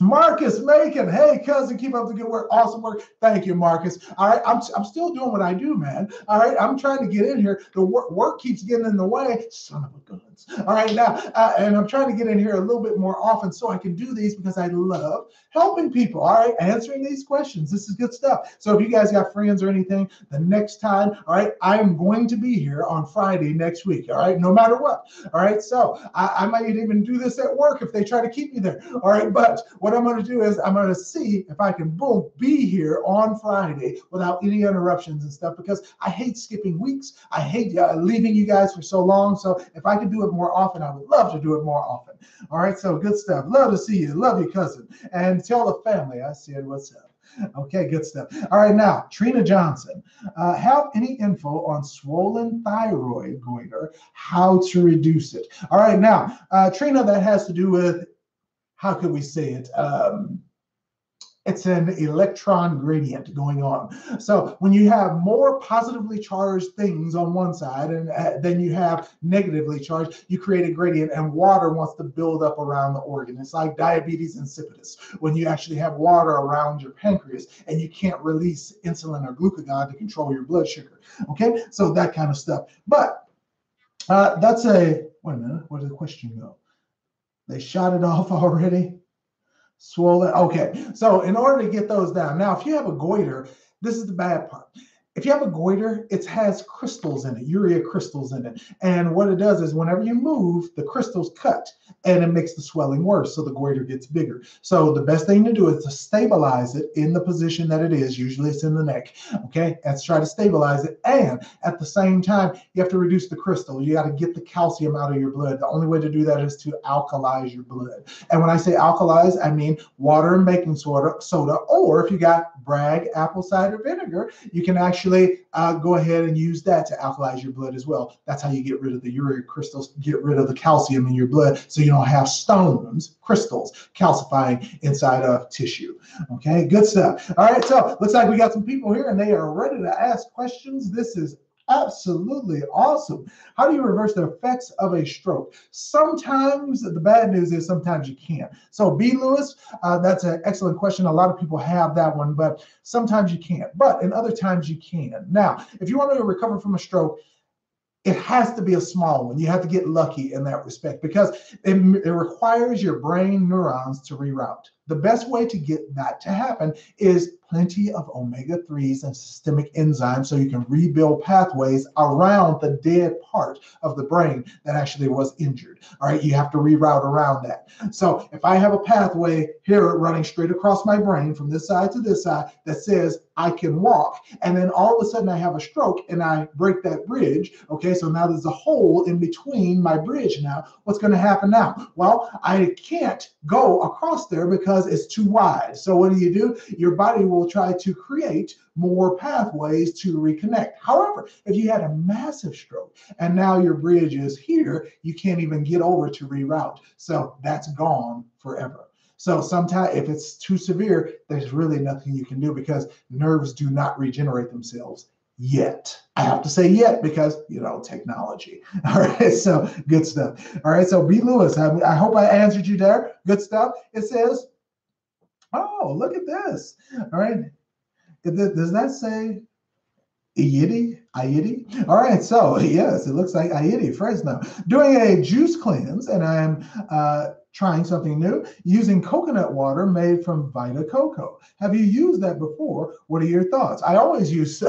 Marcus Macon, hey cousin, keep up the good work, awesome work. Thank you, Marcus. All right, I'm still doing what I do, man. All right, I'm trying to get in here. The work keeps getting in the way, son of a guns. All right, now, and I'm trying to get in here a little bit more often so I can do these because I love helping people. All right, answering these questions. This is good stuff. So if you guys got friends or anything, the next time, all right, I am going to be here on Friday next week. All right, no matter what. All right, so I might even do this at work if they try to keep me there. All right, but what I'm going to do is I'm going to see if I can be here on Friday without any interruptions and stuff, because I hate skipping weeks. I hate leaving you guys for so long. So if I could do it more often, I would love to do it more often. All right, so good stuff. Love to see you. Love you, cousin. And tell the family I said what's up. Okay, good stuff. All right, now, Trina Johnson. Have any info on swollen thyroid goiter, how to reduce it? All right, now, Trina, that has to do with, how could we say it? It's an electron gradient going on. So when you have more positively charged things on one side and then you have negatively charged, you create a gradient, and water wants to build up around the organ. It's like diabetes insipidus, when you actually have water around your pancreas and you can't release insulin or glucagon to control your blood sugar. Okay, so that kind of stuff. But that's a, wait a minute, where did the question go? They shot it off already? Swollen. Okay, so in order to get those down, now if you have a goiter, this is the bad part. If you have a goiter, it has crystals in it, urea crystals in it. And what it does is whenever you move, the crystals cut and it makes the swelling worse. So the goiter gets bigger. So the best thing to do is to stabilize it in the position that it is. Usually it's in the neck. Okay. Let's try to stabilize it. And at the same time, you have to reduce the crystal. You got to get the calcium out of your blood. The only way to do that is to alkalize your blood. And when I say alkalize, I mean water and baking soda, or if you got Bragg apple cider vinegar, you can actually go ahead and use that to alkalize your blood as well. That's how you get rid of the urea crystals, get rid of the calcium in your blood, so you don't have stones, crystals, calcifying inside of tissue. Okay, good stuff. All right, so looks like we got some people here and they are ready to ask questions. This is absolutely awesome. How do you reverse the effects of a stroke? Sometimes the bad news is sometimes you can't. So B. Lewis, that's an excellent question. A lot of people have that one, but sometimes you can't. But in other times you can. Now, if you want to recover from a stroke, it has to be a small one. You have to get lucky in that respect because it requires your brain neurons to reroute. The best way to get that to happen is plenty of omega-3s and systemic enzymes so you can rebuild pathways around the dead part of the brain that actually was injured. All right, you have to reroute around that. So if I have a pathway here running straight across my brain from this side to this side that says I can walk, and then all of a sudden I have a stroke and I break that bridge, okay, so now there's a hole in between my bridge now. What's going to happen now? Well, I can't go across there because it's too wide. So what do? Your body will try to create more pathways to reconnect. However, if you had a massive stroke and now your bridge is here, you can't even get over to reroute. So that's gone forever. So sometimes if it's too severe, there's really nothing you can do because nerves do not regenerate themselves yet. I have to say yet because, technology. All right, so good stuff. All right, so B. Lewis, I hope I answered you there. Good stuff. It says, oh, look at this. All right. Does that say Ayiti? All right, so yes, it looks like Ayiti, Fresno. Doing a juice cleanse, and I'm trying something new, using coconut water made from Vita Coco. Have you used that before? What are your thoughts? I always use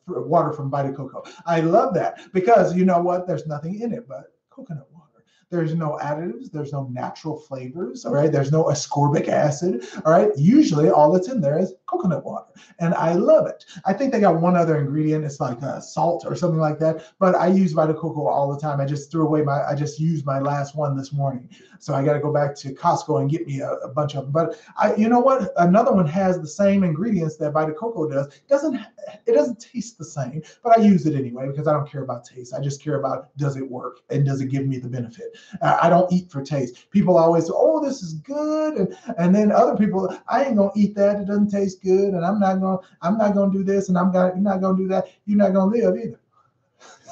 water from Vita Coco. I love that because you know what? There's nothing in it but coconut water. There's no additives. There's no natural flavors. All right. There's no ascorbic acid. All right. Usually all that's in there is coconut water. And I love it. I think they got one other ingredient. It's like salt or something like that. But I use Vita Coco all the time. I just I just used my last one this morning. So I got to go back to Costco and get me a bunch of them. But you know what? Another one has the same ingredients that Vita Coco does. It doesn't taste the same, but I use it anyway because I don't care about taste. I just care about, does it work and does it give me the benefit? I don't eat for taste. People always say, oh, this is good. And then other people, I ain't going to eat that. It doesn't taste good. And I'm not going to do this. And you're not going to do that. You're not going to live either.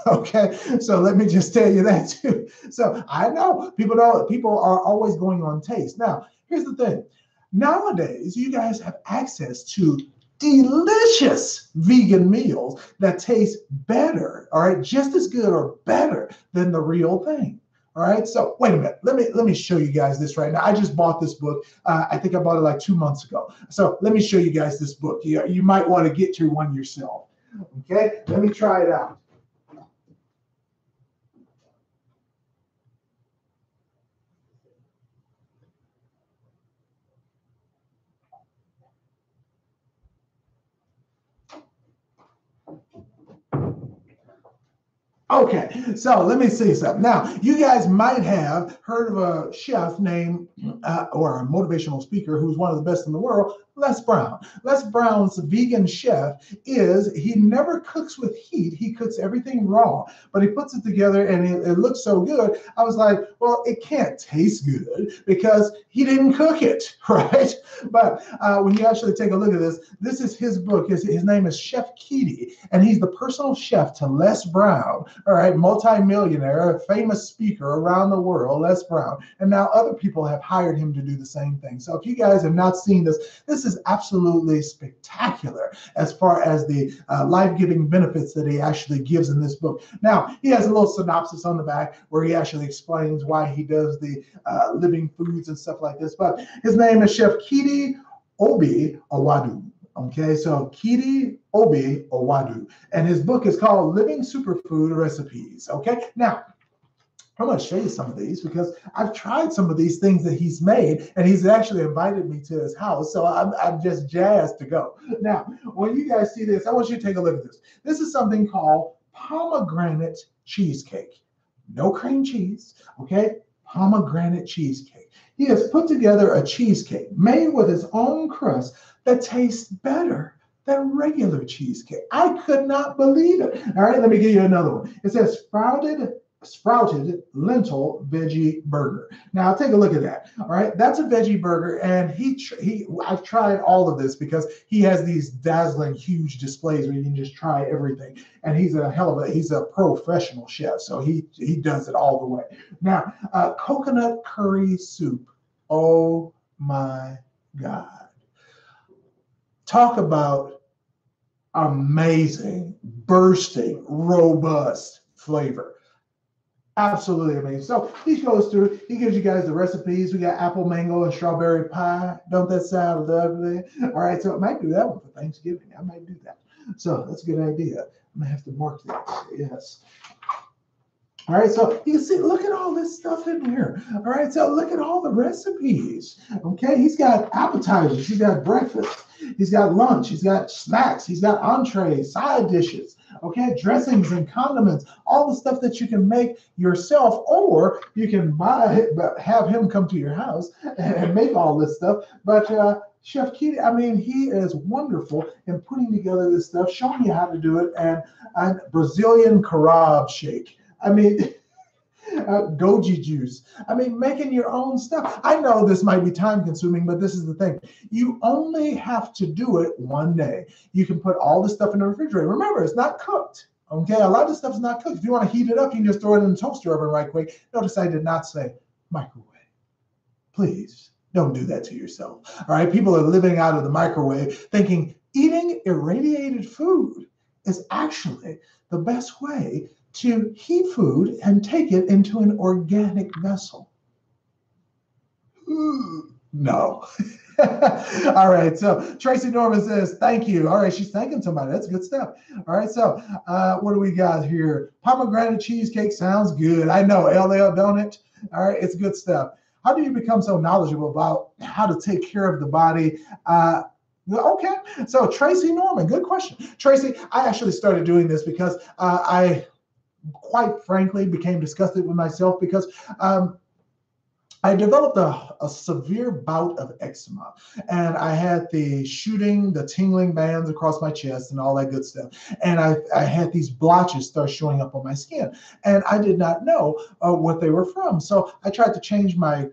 Okay, so let me just tell you that too. So I know people are always going on taste. Now, here's the thing. Nowadays, you guys have access to delicious vegan meals that taste better, all right, just as good or better than the real thing. All right, so wait a minute. Let me show you guys this right now. I just bought this book. I think I bought it like 2 months ago. So let me show you guys this book. You might want to get your one yourself. Okay, let me try it out. Okay, so let me see something. Now, you guys might have heard of a chef named or a motivational speaker who's one of the best in the world, Les Brown. Les Brown's vegan chef is he never cooks with heat. He cooks everything raw, but he puts it together and it looks so good. I was like, well, it can't taste good because he didn't cook it, right? But when you actually take a look at this, this is his book. His name is Chef Keedy, and he's the personal chef to Les Brown, all right, multi-millionaire, famous speaker around the world, Les Brown. And now other people have hired him to do the same thing. So if you guys have not seen this, this is absolutely spectacular as far as the life-giving benefits that he actually gives in this book. Now, he has a little synopsis on the back where he actually explains why he does the living foods and stuff like this. But his name is Chef Keedy Obi Awadu. Okay, so Keedy Obi Awadu. And his book is called Living Superfood Recipes. Okay, now, I'm going to show you some of these because I've tried some of these things that he's made, and he's actually invited me to his house. So I'm just jazzed to go. Now, when you guys see this, I want you to take a look at this. This is something called pomegranate cheesecake. No cream cheese, okay? Pomegranate cheesecake. He has put together a cheesecake made with his own crust that tastes better than regular cheesecake. I could not believe it. All right, let me give you another one. It says sprouted lentil veggie burger. Now take a look at that. All right, that's a veggie burger, and I've tried all of this because he has these dazzling huge displays where you can just try everything. And he's a professional chef, so he does it all the way. Now, coconut curry soup. Oh my God. Talk about amazing, bursting, robust flavor. Absolutely amazing. So he goes through, he gives you guys the recipes. We got apple, mango, and strawberry pie. Don't that sound lovely? All right, so I might do that one for Thanksgiving. I might do that. So that's a good idea. I'm going to have to mark that. Yes. All right, so you can see, look at all this stuff in here. All right, so look at all the recipes. Okay, he's got appetizers, he's got breakfast, he's got lunch, he's got snacks, he's got entrees, side dishes, okay, dressings and condiments, all the stuff that you can make yourself, or you can buy, have him come to your house and make all this stuff. But Chef Keedy, I mean, he is wonderful in putting together this stuff, showing you how to do it, and Brazilian carob shake. I mean, goji juice. I mean, making your own stuff. I know this might be time consuming, but this is the thing. You only have to do it one day. You can put all this stuff in the refrigerator. Remember, it's not cooked. Okay, a lot of this stuff is not cooked. If you want to heat it up, you can just throw it in the toaster oven right quick. Notice I did not say microwave. Please don't do that to yourself. All right, people are living out of the microwave thinking eating irradiated food is actually the best way to heat food and take it into an organic vessel. No. All right, so Tracy Norman says, thank you. All right, she's thanking somebody. That's good stuff. All right, so what do we got here? Pomegranate cheesecake sounds good. I know, LL, don't it? All right, it's good stuff. How do you become so knowledgeable about how to take care of the body? Okay, so Tracy Norman, good question. Tracy, I actually started doing this because I quite frankly became disgusted with myself because I developed a severe bout of eczema, and I had the shooting, the tingling bands across my chest and all that good stuff. And I had these blotches start showing up on my skin, and I did not know what they were from. So I tried to change my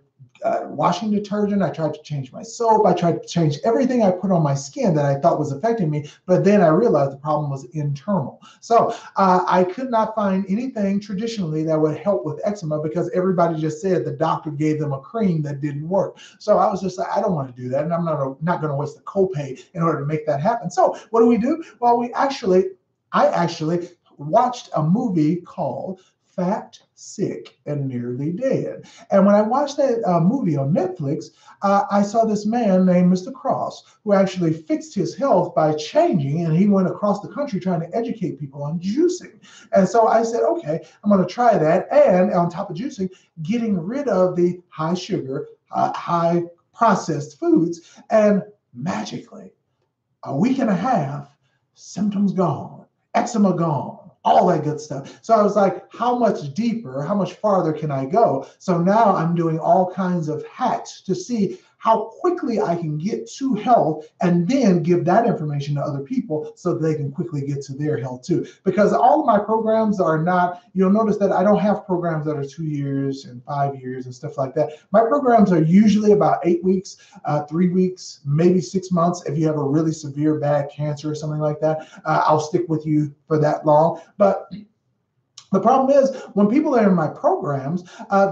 washing detergent. I tried to change my soap. I tried to change everything I put on my skin that I thought was affecting me. But then I realized the problem was internal. So I could not find anything traditionally that would help with eczema because everybody just said the doctor gave them a cream that didn't work. So I was just like, I don't want to do that. And I'm not going to waste the copay in order to make that happen. So what do? Well, I actually watched a movie called Fat, Sick, and Nearly Dead. And when I watched that movie on Netflix, I saw this man named Mr. Cross who actually fixed his health by changing, and he went across the country trying to educate people on juicing. And so I said, okay, I'm going to try that. And on top of juicing, getting rid of the high sugar, high processed foods. And magically, a week and a half, symptoms gone, eczema gone, all that good stuff. So I was like, how much deeper, how much farther can I go? So now I'm doing all kinds of hacks to see how quickly I can get to health and then give that information to other people so they can quickly get to their health too. Because all of my programs are not, you'll notice that I don't have programs that are 2 years and 5 years and stuff like that. My programs are usually about 8 weeks, 3 weeks, maybe 6 months. If you have a really severe bad cancer or something like that, I'll stick with you for that long. But the problem is when people are in my programs,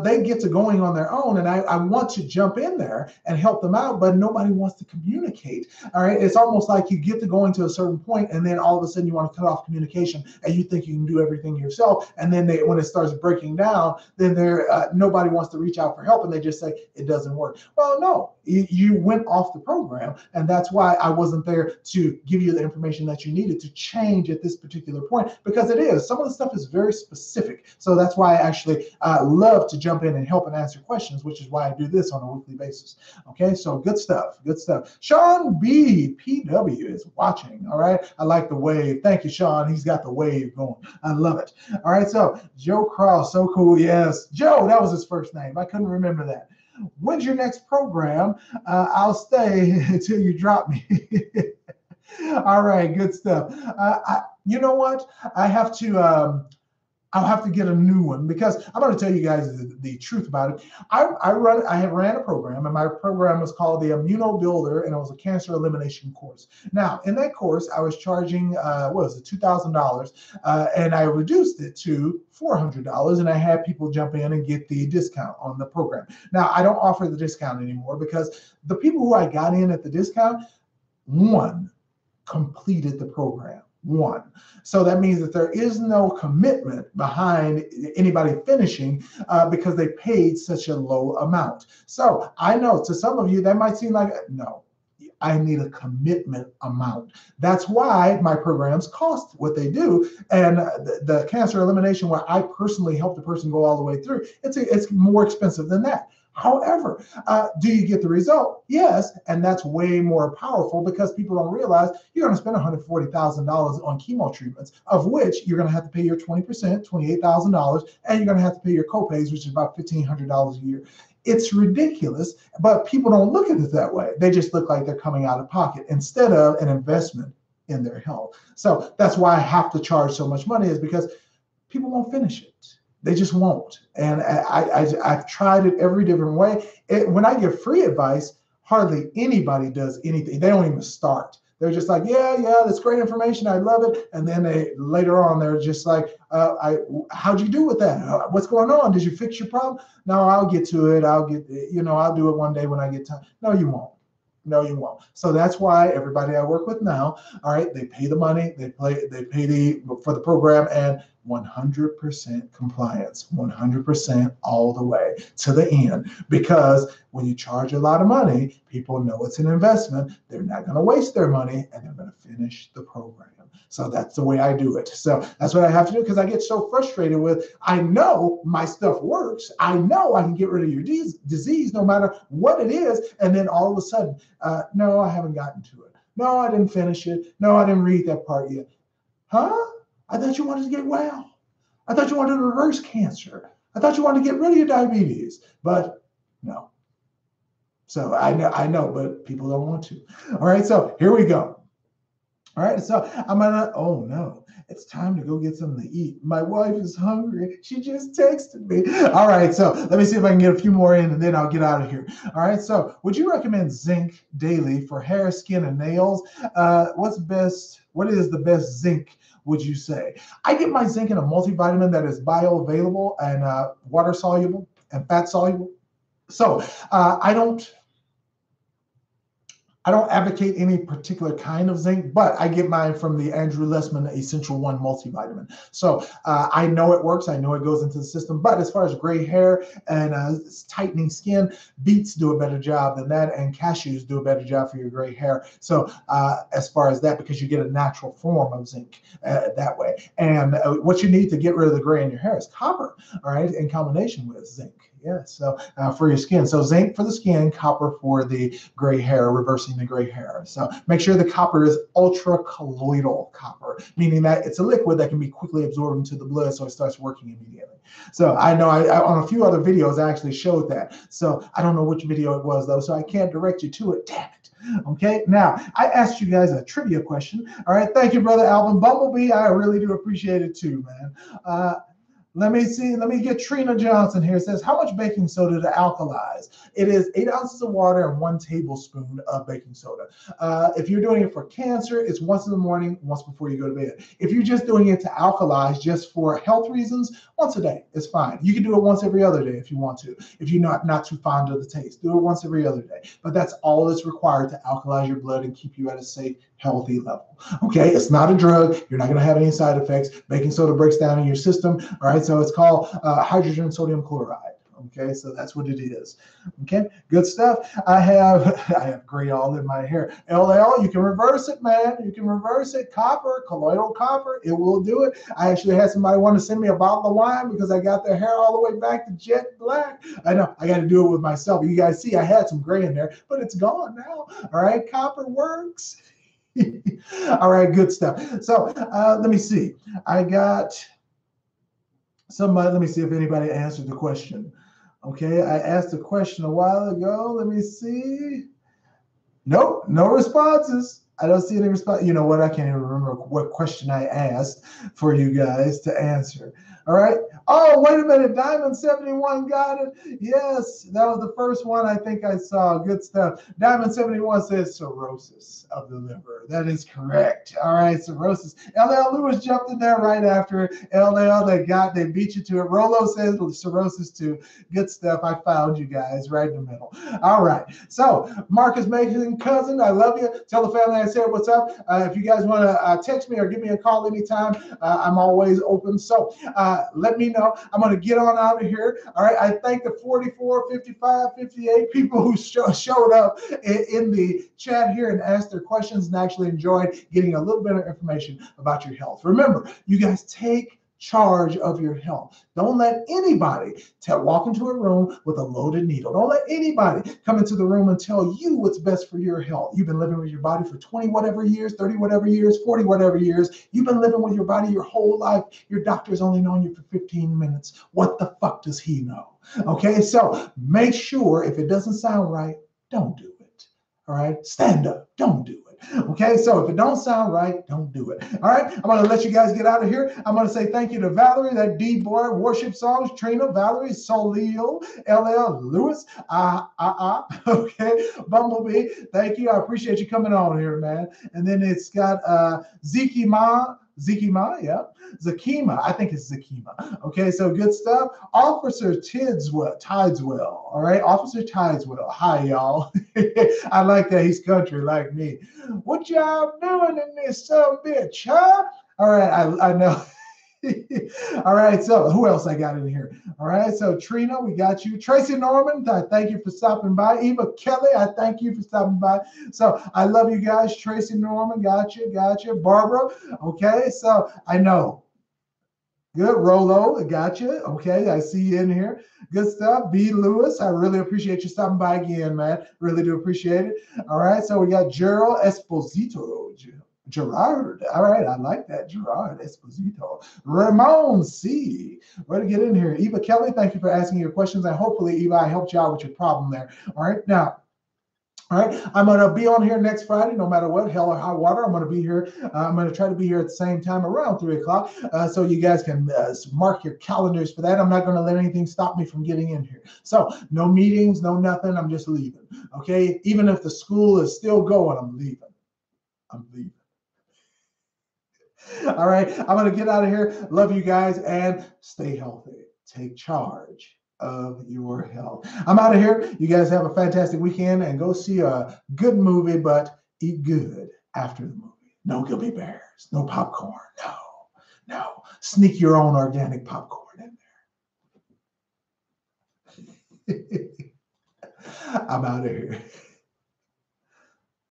they get to going on their own, and I want to jump in there and help them out, but nobody wants to communicate. All right, it's almost like you get to going to a certain point, and then all of a sudden you want to cut off communication, and you think you can do everything yourself, and then when it starts breaking down, then nobody wants to reach out for help, and they just say it doesn't work. Well, no, you went off the program, and that's why I wasn't there to give you the information that you needed to change at this particular point, because it is some of the stuff is very specific. So that's why I actually love to jump in and help and answer questions, which is why I do this on a weekly basis. Okay, so good stuff, good stuff. Sean B. PW is watching. All right, I like the wave. Thank you, Sean. He's got the wave going. I love it. All right, so Joe Cross, so cool. Yes, Joe, that was his first name. I couldn't remember that. When's your next program? I'll stay until you drop me. All right, good stuff. You know what? I'll have to get a new one, because I'm going to tell you guys the truth about it. I had ran a program, and my program was called the Immuno Builder, and it was a cancer elimination course. Now, in that course, I was charging, what was it, $2,000, and I reduced it to $400, and I had people jump in and get the discount on the program. Now, I don't offer the discount anymore, because the people who I got in at the discount, one, completed the program. One. So that means that there is no commitment behind anybody finishing because they paid such a low amount. So I know to some of you that might seem like, no, I need a commitment amount. That's why my programs cost what they do. And the cancer elimination, where I personally help the person go all the way through, it's more expensive than that. However, do you get the result? Yes, and that's way more powerful, because people don't realize you're going to spend $140,000 on chemo treatments, of which you're going to have to pay your 20%, $28,000, and you're going to have to pay your copays, which is about $1,500 a year. It's ridiculous, but people don't look at it that way. They just look like they're coming out of pocket instead of an investment in their health. So that's why I have to charge so much money, is because people won't finish it. They just won't. And I've tried it every different way. When I give free advice, hardly anybody does anything. They don't even start. They're just like, yeah, that's great information. I love it. And then later on, they're just like, how'd you do with that? What's going on? Did you fix your problem? No, I'll get to it. I'll do it one day when I get time. No, you won't. No, you won't. So that's why everybody I work with now, all right, they pay the money, they pay for the program, and 100% compliance, 100% all the way to the end. Because when you charge a lot of money, people know it's an investment. They're not going to waste their money, and they're going to finish the program. So that's the way I do it. So that's what I have to do, because I get so frustrated with, I know my stuff works. I know I can get rid of your disease no matter what it is. And then all of a sudden, no, I haven't gotten to it. No, I didn't finish it. No, I didn't read that part yet. Huh? I thought you wanted to get well. I thought you wanted to reverse cancer. I thought you wanted to get rid of your diabetes. But no. So I know, but people don't want to. All right, so here we go. All right, so I'm gonna, oh no, it's time to go get something to eat. My wife is hungry. She just texted me. All right, so let me see if I can get a few more in, and then I'll get out of here. All right, so would you recommend zinc daily for hair, skin, and nails? What is the best zinc, would you say? I get my zinc in a multivitamin that is bioavailable and water soluble and fat soluble. So I don't advocate any particular kind of zinc, but I get mine from the Andrew Lessman Essential One multivitamin. So I know it works. I know it goes into the system. But as far as gray hair and tightening skin, beets do a better job than that, and cashews do a better job for your gray hair. So as far as that, because you get a natural form of zinc that way. And what you need to get rid of the gray in your hair is copper, all right, in combination with zinc. Yeah, so for your skin. So zinc for the skin, copper for the gray hair, reversing the gray hair. So make sure the copper is ultra colloidal copper, meaning that it's a liquid that can be quickly absorbed into the blood, so it starts working immediately. So I know I on a few other videos I actually showed that. So I don't know which video it was though, so I can't direct you to it. Damn it. Okay, now I asked you guys a trivia question. All right, thank you, brother Alvin. Bumblebee, I really do appreciate it too, man. Let me see. Let me get Trina Johnson here. It says, how much baking soda to alkalize? It is 8 ounces of water and 1 tablespoon of baking soda. If you're doing it for cancer, it's once in the morning, once before you go to bed. If you're just doing it to alkalize just for health reasons, once a day, it's fine. You can do it once every other day if you want to. If you're not too fond of the taste, do it once every other day. But that's all that's required to alkalize your blood and keep you at a safe, healthy level. Okay, it's not a drug. You're not going to have any side effects. Baking soda breaks down in your system. All right, so it's called hydrogen sodium chloride. Okay, so that's what it is. Okay, good stuff. I have gray all in my hair. LL, you can reverse it, man. You can reverse it. Copper, colloidal copper, it will do it. I actually had somebody want to send me a bottle of wine because I got their hair all the way back to jet black. I know, I got to do it with myself. You guys see, I had some gray in there, but it's gone now. All right, copper works. All right, good stuff. So let me see. I got somebody, let me see if anybody answered the question. Okay, I asked a question a while ago. Let me see. Nope, no responses. I don't see any response. You know what? I can't even remember what question I asked for you guys to answer. All right. Oh, wait a minute. Diamond 71 got it. Yes, that was the first one I think I saw. Good stuff. Diamond 71 says cirrhosis of the liver. That is correct. All right, cirrhosis. LL Lewis jumped in there right after LL. They beat you to it. Rolo says cirrhosis too. Good stuff. I found you guys right in the middle. All right. So Marcus Mason, cousin, I love you. Tell the family I said what's up. If you guys want to text me or give me a call anytime, I'm always open. So let me know. I'm going to get on out of here. All right. I thank the 44, 55, 58 people who showed up in the chat here and asked their questions and actually enjoyed getting a little bit of information about your health. Remember, you guys take charge of your health. Don't let anybody walk into a room with a loaded needle. Don't let anybody come into the room and tell you what's best for your health. You've been living with your body for 20 whatever years, 30 whatever years, 40 whatever years. You've been living with your body your whole life. Your doctor's only known you for 15 minutes. What the fuck does he know? Okay, so make sure if it doesn't sound right, don't do it. All right, stand up. Don't do it. Okay, so if it don't sound right, don't do it. All right, I'm going to let you guys get out of here. I'm going to say thank you to Valerie, that D-Boy worship songs, Trina, Valerie, Solio, LL, Lewis, okay, Bumblebee, thank you. I appreciate you coming on here, man. And then it's got Zekima, yeah. Zakima, I think it's Zakima. Okay, so good stuff. Officer Tideswell, all right? Officer Tideswell, hi, y'all. I like that he's country like me. What y'all doing in this son bitch, huh? All right, I know. All right, so who else I got in here? All right, so Trina, we got you. Tracy Norman, I thank you for stopping by. Eva Kelly, I thank you for stopping by. So I love you guys. Tracy Norman, got you. Barbara, okay, so I know. Good, Rolo, got you. Okay, I see you in here. Good stuff. B. Lewis, I really appreciate you stopping by again, man. Really do appreciate it. All right, so we got Gerald Esposito. Gerard, all right, I like that. Gerard Esposito. Ramon C. Way to get in here. Eva Kelly, thank you for asking your questions. And hopefully, Eva, I helped you out with your problem there. All right, now, all right, I'm going to be on here next Friday, no matter what, hell or high water. I'm going to be here. I'm going to try to be here at the same time around 3 o'clock so you guys can mark your calendars for that. I'm not going to let anything stop me from getting in here. So no meetings, no nothing. I'm just leaving, okay? Even if the school is still going, I'm leaving. I'm leaving. All right, I'm going to get out of here. Love you guys and stay healthy. Take charge of your health. I'm out of here. You guys have a fantastic weekend and go see a good movie, but eat good after the movie. No gummy bears, no popcorn. No. Sneak your own organic popcorn in there. I'm out of here.